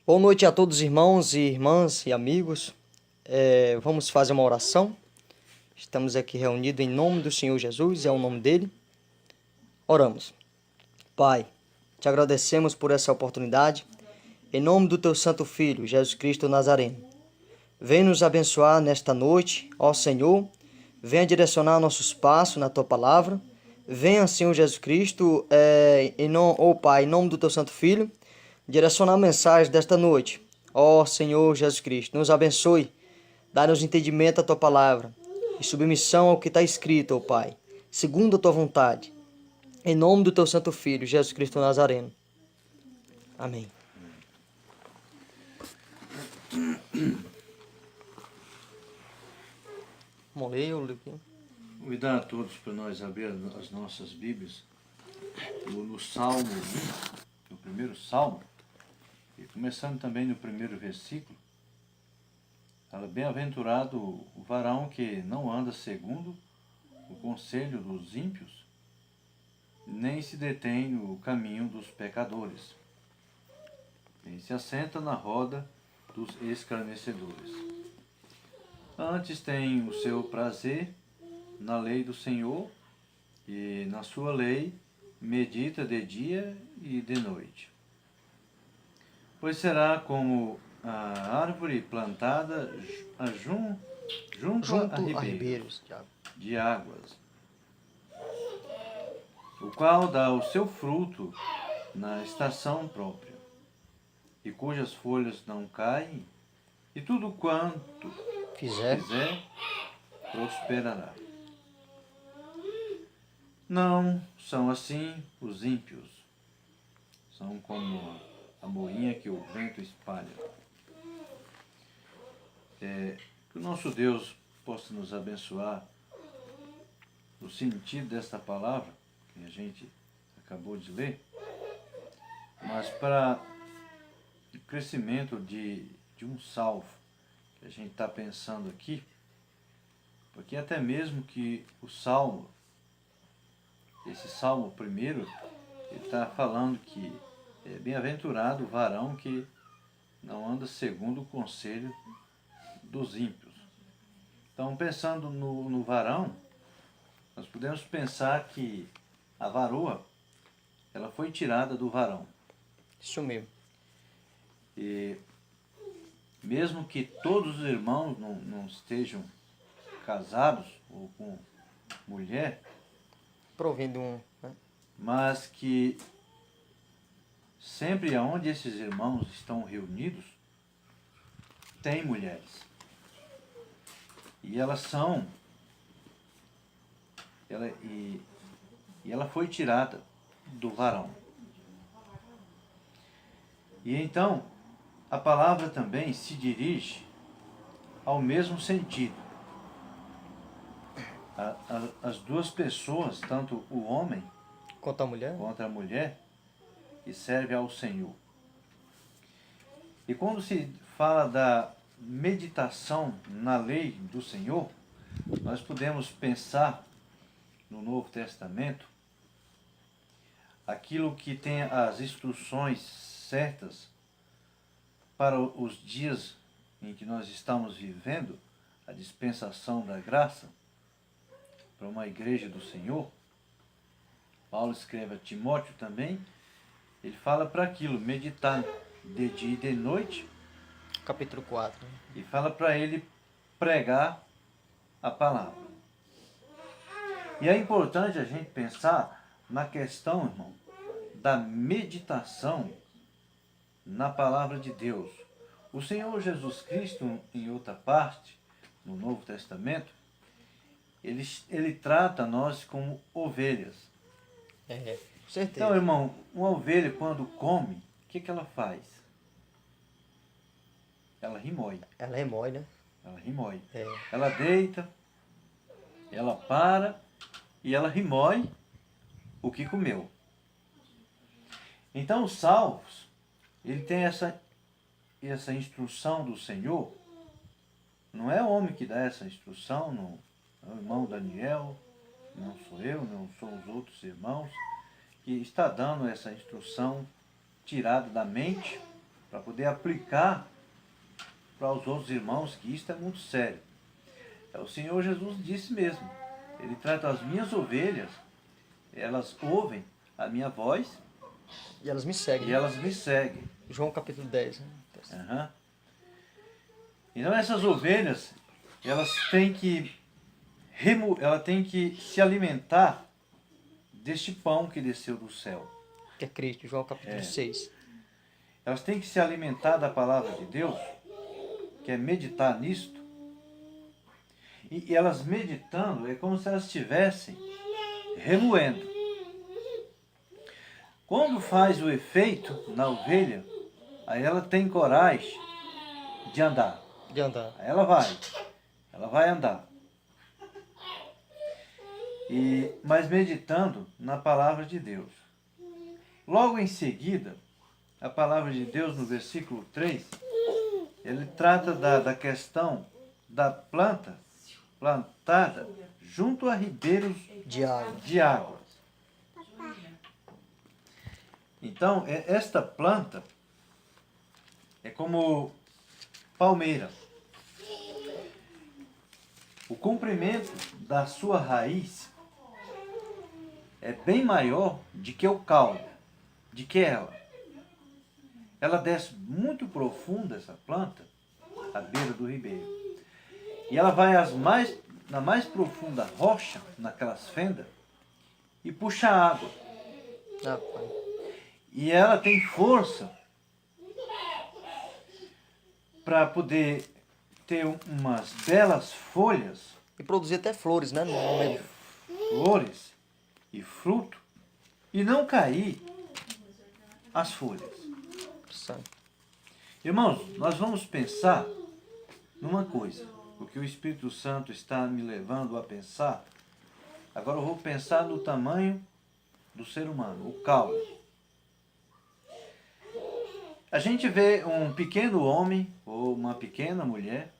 Boa noite a todos, irmãos e irmãs e amigos. Vamos fazer uma oração. Estamos aqui reunidos em nome do Senhor Jesus, é o nome dele. Oramos. Pai, te agradecemos por essa oportunidade. Em nome do teu santo Filho, Jesus Cristo Nazareno. Vem nos abençoar nesta noite, ó Senhor. Venha direcionar nossos passos na tua palavra. Venha, Senhor Jesus Cristo, Pai, em nome do teu santo Filho, direcionar a mensagem desta noite. Ó Senhor Jesus Cristo, nos abençoe, dá-nos entendimento da tua palavra e submissão ao que está escrito, ó Pai, segundo a tua vontade. Em nome do teu santo Filho, Jesus Cristo Nazareno. Amém. Vamos ler o livro. Convidar a todos para nós abrir as nossas Bíblias no Salmo, no primeiro Salmo, e começando também no primeiro versículo. Fala: bem-aventurado o varão que não anda segundo o conselho dos ímpios, nem se detém no caminho dos pecadores, nem se assenta na roda dos escarnecedores. Antes tem o seu prazer na lei do Senhor, e na sua lei medita de dia e de noite. Pois será como a árvore plantada junto a ribeiros de águas, o qual dá o seu fruto na estação própria, e cujas folhas não caem, e tudo quanto fizer prosperará. Não são assim os ímpios, são como a moinha que o vento espalha. Que o nosso Deus possa nos abençoar no sentido desta palavra que a gente acabou de ler, mas para o crescimento de um salvo que a gente está pensando aqui, porque até mesmo que o Salmo, esse Salmo primeiro, ele está falando que é bem-aventurado o varão que não anda segundo o conselho dos ímpios. Então, pensando no varão, nós podemos pensar que a varoa, ela foi tirada do varão. Isso mesmo. E mesmo que todos os irmãos não estejam casados ou com mulher, Provendo né? mas que sempre onde esses irmãos estão reunidos, tem mulheres. E elas são, ela foi tirada do varão. E então, a palavra também se dirige ao mesmo sentido. As duas pessoas, tanto o homem Contra a mulher, que serve ao Senhor. E quando se fala da meditação na lei do Senhor, nós podemos pensar no Novo Testamento aquilo que tem as instruções certas para os dias em que nós estamos vivendo, a dispensação da graça para uma igreja do Senhor. Paulo escreve a Timóteo também, ele fala para aquilo, meditar de dia e de noite. Capítulo 4. E fala para ele pregar a palavra. E é importante a gente pensar na questão, irmão, da meditação na palavra de Deus. O Senhor Jesus Cristo, em outra parte, no Novo Testamento, ele trata nós como ovelhas. Com certeza. Então, irmão, uma ovelha quando come, o que ela faz? Ela rimói. Ela remói, né? Ela rimói. É. Ela deita, ela para e ela rimói o que comeu. Então, os salvos, ele tem essa instrução do Senhor. Não é o homem que dá essa instrução, não é o irmão Daniel, não sou eu, não são os outros irmãos, que está dando essa instrução tirada da mente para poder aplicar para os outros irmãos que isto é muito sério. O Senhor Jesus disse mesmo, ele trata as minhas ovelhas, elas ouvem a minha voz E elas me seguem. e elas me seguem. João capítulo 10. Né? Aham. Então essas ovelhas, elas têm que se alimentar deste pão que desceu do céu. Que é Cristo, João capítulo 6. Elas têm que se alimentar da palavra de Deus, que é meditar nisto. E elas meditando, é como se elas estivessem remoendo. Quando faz o efeito na ovelha, aí ela tem coragem de andar. De andar. Aí ela vai andar. Mas meditando na palavra de Deus. Logo em seguida, a palavra de Deus no versículo 3, ele trata da questão da planta plantada junto a ribeiros De água. de água. Então, esta planta é como palmeira. O comprimento da sua raiz é bem maior do que o caule, de que ela. Ela desce muito profunda, essa planta, à beira do ribeiro. E ela vai na mais profunda rocha, naquelas fendas, e puxa água. Ah, pai. E ela tem força para poder ter umas belas folhas, E produzir até flores, né? No momento. flores e fruto, e não cair as folhas. Santo. Irmãos, nós vamos pensar numa coisa. O que o Espírito Santo está me levando a pensar, agora eu vou pensar no tamanho do ser humano, o caule. A gente vê um pequeno homem ou uma pequena mulher,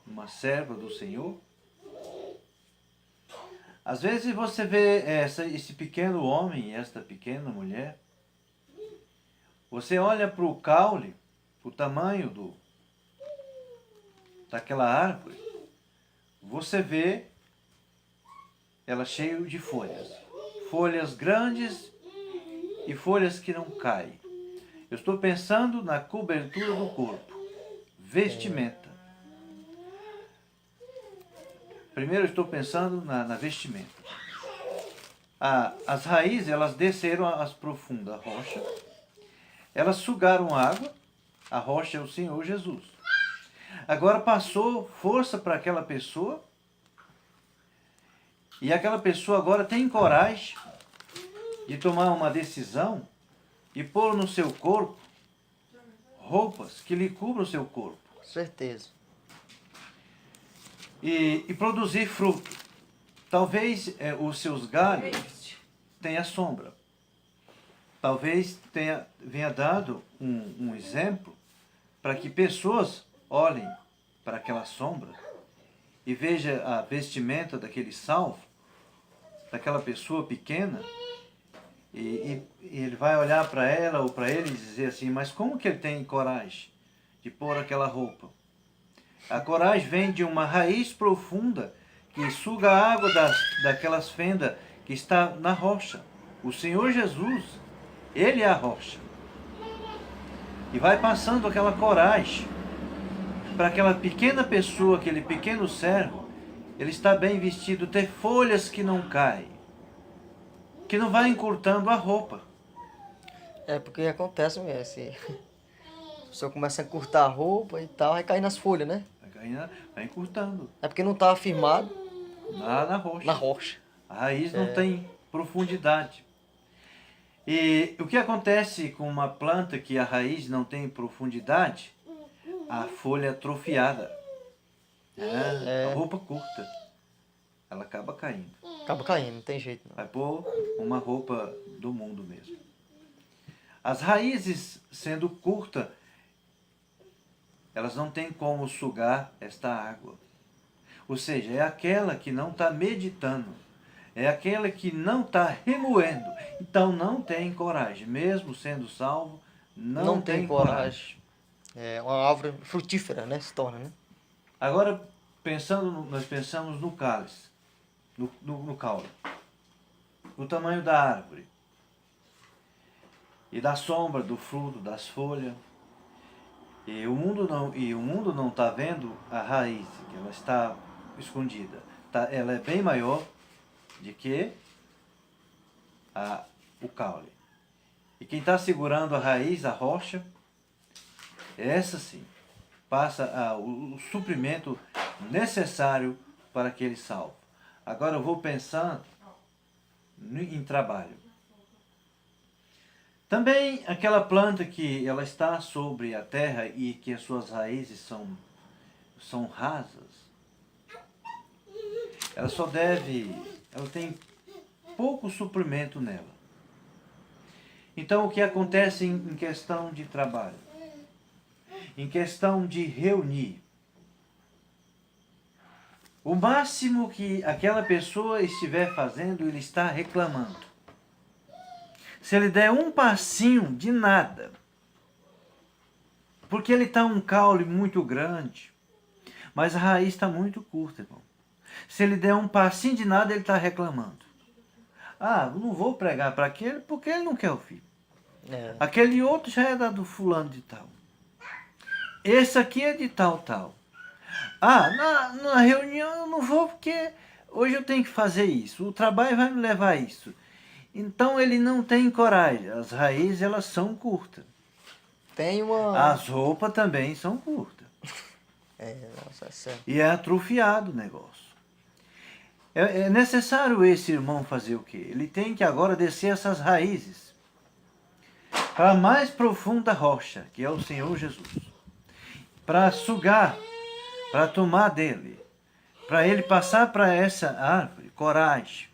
uma serva do Senhor. Às vezes você vê esse pequeno homem e esta pequena mulher. Você olha para o caule, o tamanho daquela árvore, você vê ela cheia de folhas. Folhas grandes e folhas que não caem. Eu estou pensando na cobertura do corpo, vestimenta. Primeiro eu estou pensando na vestimenta. As raízes, elas desceram as profundas rochas, elas sugaram água, a rocha é o Senhor Jesus. Agora passou força para aquela pessoa, e aquela pessoa agora tem coragem de tomar uma decisão e pôr no seu corpo roupas que lhe cubram o seu corpo. Certeza. E produzir fruto. Talvez os seus galhos tenham sombra. Talvez venha dado um exemplo para que pessoas olhem para aquela sombra e vejam a vestimenta daquele salvo, daquela pessoa pequena, e ele vai olhar para ela ou para ele e dizer assim, mas como que ele tem coragem de pôr aquela roupa? A coragem vem de uma raiz profunda que suga a água daquelas fendas que está na rocha. O Senhor Jesus, Ele é a rocha. E vai passando aquela coragem para aquela pequena pessoa, aquele pequeno servo, ele está bem vestido, ter folhas que não caem, que não vai encurtando a roupa. É porque acontece mesmo. Assim, a pessoa começa a encurtar a roupa e tal, vai cair nas folhas, né? Vai encurtando. É porque não está firmado Na rocha. na rocha. A raiz não tem profundidade. E o que acontece com uma planta que a raiz não tem profundidade? A folha é atrofiada. A roupa curta. Ela acaba caindo. Acaba caindo, não tem jeito não. Vai pôr uma roupa do mundo mesmo. As raízes, sendo curtas, elas não têm como sugar esta água. Ou seja, é aquela que não está meditando. É aquela que não está remoendo. Então não tem coragem. Mesmo sendo salvo, não tem coragem. É uma árvore frutífera, né? Se torna, né? Agora, nós pensamos no cálice, no caule, no tamanho da árvore, e da sombra, do fruto, das folhas. E o mundo não está vendo a raiz, que ela está escondida. Ela é bem maior do que o caule. E quem está segurando a raiz, a rocha, essa sim, passa o suprimento necessário para aquele salvo. Agora eu vou pensar em trabalho. Também aquela planta que ela está sobre a terra e que as suas raízes são rasas, ela tem pouco suprimento nela. Então o que acontece em questão de trabalho? Em questão de reunir, o máximo que aquela pessoa estiver fazendo, ele está reclamando. Se ele der um passinho de nada, porque ele está um caule muito grande, mas a raiz está muito curta, irmão. Se ele der um passinho de nada, ele está reclamando. Não vou pregar para aquele porque ele não quer ouvir. Aquele outro já é do fulano de tal. Esse aqui é de tal. Na reunião eu não vou porque hoje eu tenho que fazer isso. O trabalho vai me levar a isso. Então ele não tem coragem. As raízes, elas são curtas. As roupas também são curtas. Nossa, é certo. E é atrofiado o negócio. É necessário esse irmão fazer o quê? Ele tem que agora descer essas raízes para a mais profunda rocha, que é o Senhor Jesus. Para sugar, para tomar dele, para ele passar para essa árvore, coragem.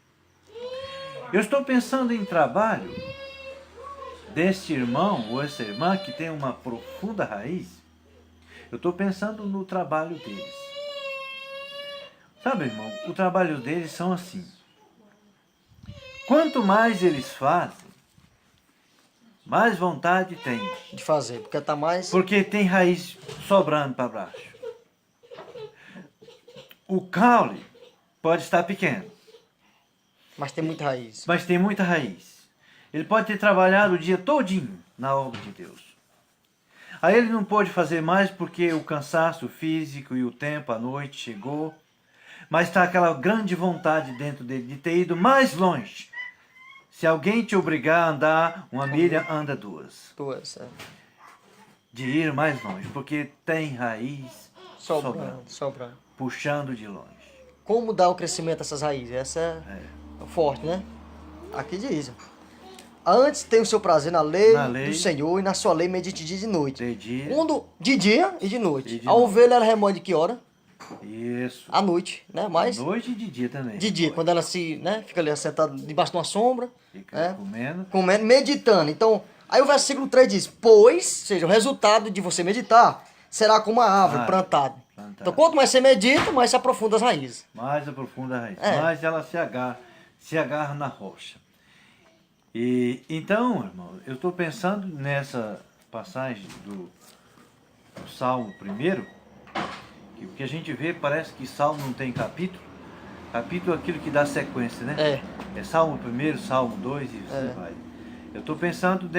Eu estou pensando em trabalho deste irmão ou essa irmã que tem uma profunda raiz. Eu estou pensando no trabalho deles. Sabe, irmão, o trabalho deles são assim. Quanto mais eles fazem, mais vontade tem. De fazer, porque tá mais... Porque tem raiz sobrando para baixo. O caule pode estar pequeno. Mas tem muita raiz. Mas tem muita raiz. Ele pode ter trabalhado o dia todinho na obra de Deus. Aí ele não pode fazer mais porque o cansaço físico e o tempo, a noite chegou. Mas está aquela grande vontade dentro dele de ter ido mais longe. Se alguém te obrigar a andar uma milha, anda duas. De ir mais longe, porque tem raiz sobrando. Puxando de longe. Como dá o crescimento dessas raízes? Essa é forte, né? Aqui diz. Antes tem o seu prazer na lei do Senhor e na sua lei medite dia e de noite. De dia e de noite. A ovelha ela remoe de que hora? Isso. À noite, né? Mas à noite e de dia também. De dia, quando ela fica ali sentada debaixo de uma sombra. Fica comendo, meditando. Então, aí o versículo 3 diz, pois, seja, o resultado de você meditar será como uma árvore plantada. Então, quanto mais você medita, mais se aprofunda as raízes. Mais aprofunda a raiz. Mais ela se agarra na rocha. E então, irmão, eu estou pensando nessa passagem do Salmo 1, que o que a gente vê parece que Salmo não tem capítulo. Capítulo é aquilo que dá sequência, né? É Salmo 1, Salmo 2 e assim vai. Eu estou pensando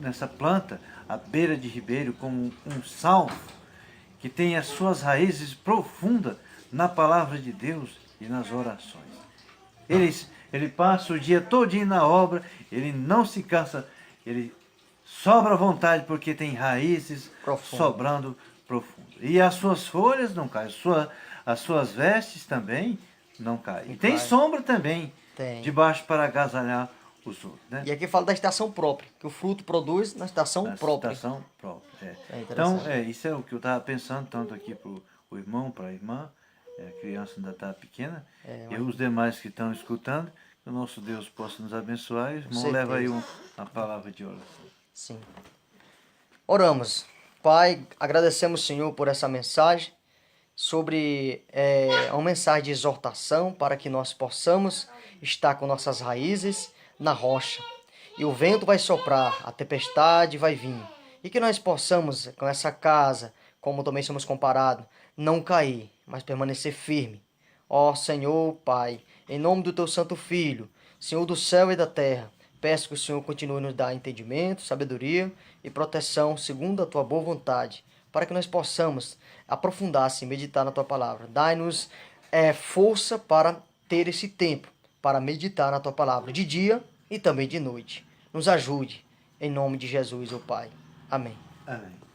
nessa planta, à beira de ribeiro, como um salmo que tem as suas raízes profundas na palavra de Deus e nas orações. Ele passa o dia todinho na obra, ele não se cansa, ele sobra à vontade porque tem raízes sobrando profundo. E as suas folhas não caem, as suas vestes também não caem. E tem sombra também, debaixo para agasalhar os outros. Né? E aqui fala da estação própria, que o fruto produz na estação própria. Estação própria, Então, isso é o que eu estava pensando, tanto aqui para o irmão, para a irmã, a criança ainda está pequena, e os demais que estão escutando, que o nosso Deus possa nos abençoar, e o irmão leva aí a palavra de oração. Sim. Oramos. Pai, agradecemos, Senhor, por essa mensagem, sobre uma mensagem de exortação para que nós possamos estar com nossas raízes na rocha. e o vento vai soprar, a tempestade vai vir. E que nós possamos, com essa casa, como também somos comparados, não cair, mas permanecer firme. Ó Senhor, Pai, em nome do Teu Santo Filho, Senhor do céu e da terra, peço que o Senhor continue a nos dar entendimento, sabedoria e proteção segundo a Tua boa vontade, para que nós possamos aprofundar-se e meditar na Tua palavra. Dai-nos força para ter esse tempo, para meditar na Tua palavra, de dia e também de noite. Nos ajude, em nome de Jesus, ó Pai. Amém. Amém.